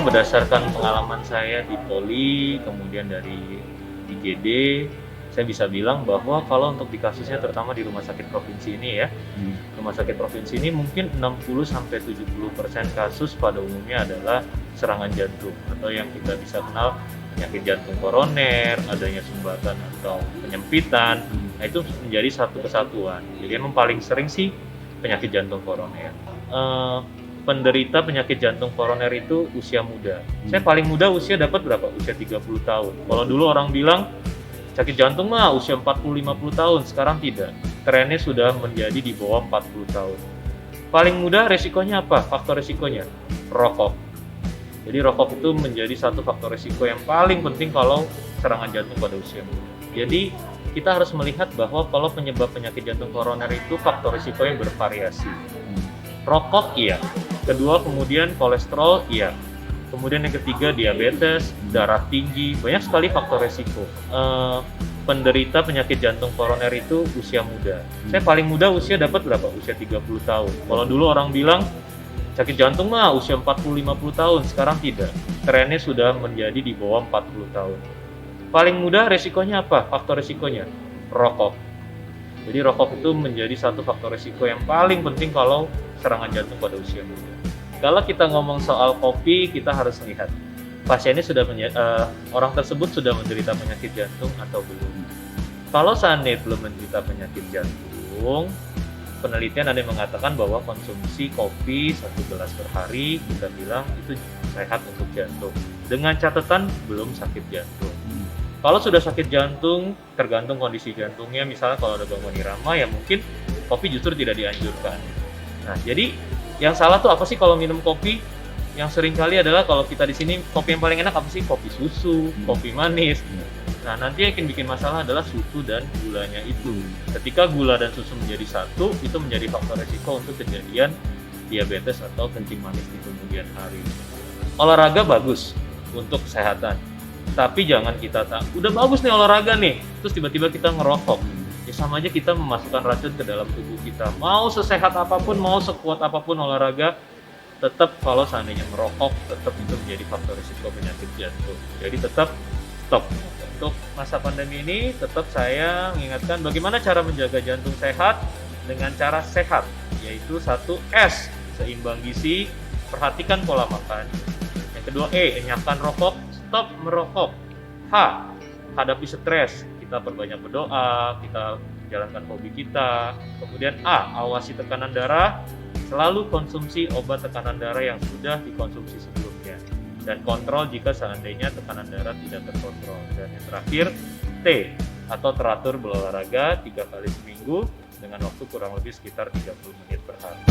berdasarkan pengalaman saya di Poli, kemudian dari IGD, saya bisa bilang bahwa kalau untuk di kasusnya terutama di rumah sakit provinsi ini ya, rumah sakit provinsi ini mungkin 60-70% kasus pada umumnya adalah serangan jantung atau yang kita bisa kenal penyakit jantung koroner, adanya sumbatan atau penyempitan. Nah, itu menjadi satu kesatuan. Jadi emang paling sering sih penyakit jantung koroner. Penderita penyakit jantung koroner itu usia muda. Saya paling muda usia dapat berapa? Usia 30 tahun. Kalau dulu orang bilang sakit jantung mah usia 40-50 tahun, sekarang tidak. Trennya sudah menjadi di bawah 40 tahun. Paling mudah resikonya apa? Faktor resikonya rokok. Jadi rokok itu menjadi satu faktor resiko yang paling penting kalau serangan jantung pada usia muda. Jadi kita harus melihat bahwa kalau penyebab penyakit jantung koroner itu faktor risikonya bervariasi. Rokok iya. Kedua kemudian kolesterol iya. Kemudian yang ketiga diabetes, darah tinggi, banyak sekali faktor resiko. Penderita penyakit jantung koroner itu usia muda. Saya paling muda usia dapat berapa? Usia 30 tahun. Kalau dulu orang bilang sakit jantung mah usia 40-50 tahun, sekarang tidak. Trennya sudah menjadi di bawah 40 tahun. Paling mudah resikonya apa? Faktor resikonya rokok. Jadi rokok itu menjadi satu faktor resiko yang paling penting kalau serangan jantung pada usia muda. Kalau kita ngomong soal kopi, kita harus lihat pasiennya sudah orang tersebut sudah menderita penyakit jantung atau belum. Kalau seandainya belum menderita penyakit jantung, penelitian ada yang mengatakan bahwa konsumsi kopi 1 gelas per hari kita bilang itu sehat untuk jantung. Dengan catatan belum sakit jantung. Kalau sudah sakit jantung, tergantung kondisi jantungnya. Misalnya kalau ada gangguan irama, ya mungkin kopi justru tidak dianjurkan. Nah, jadi yang salah tuh apa sih kalau minum kopi? Yang sering kali adalah kalau kita di sini kopi yang paling enak apa sih? Kopi susu, kopi manis. Nah, nanti yang bikin masalah adalah susu dan gulanya itu. Ketika gula dan susu menjadi satu, itu menjadi faktor resiko untuk kejadian diabetes atau kencing manis di kemudian hari. Olahraga bagus untuk kesehatan. Tapi jangan kita udah bagus nih olahraga nih, terus tiba-tiba kita ngerokok. Ya sama aja kita memasukkan racun ke dalam tubuh kita. Mau sesehat apapun, mau sekuat apapun olahraga, tetap kalau seandainya merokok, tetap itu menjadi faktor risiko penyakit jantung. Jadi tetap stop. Untuk masa pandemi ini, tetap saya mengingatkan bagaimana cara menjaga jantung sehat dengan cara sehat, yaitu 1S, seimbang gizi, perhatikan pola makan. Yang kedua enyahkan rokok, stop merokok. H, hadapi stres, kita perbanyak berdoa, kita jalankan hobi kita. Kemudian A, awasi tekanan darah, selalu konsumsi obat tekanan darah yang sudah dikonsumsi sebelumnya. Dan kontrol jika seandainya tekanan darah tidak terkontrol. Dan yang terakhir T, atau teratur berolahraga 3 kali seminggu dengan waktu kurang lebih sekitar 30 menit per hari.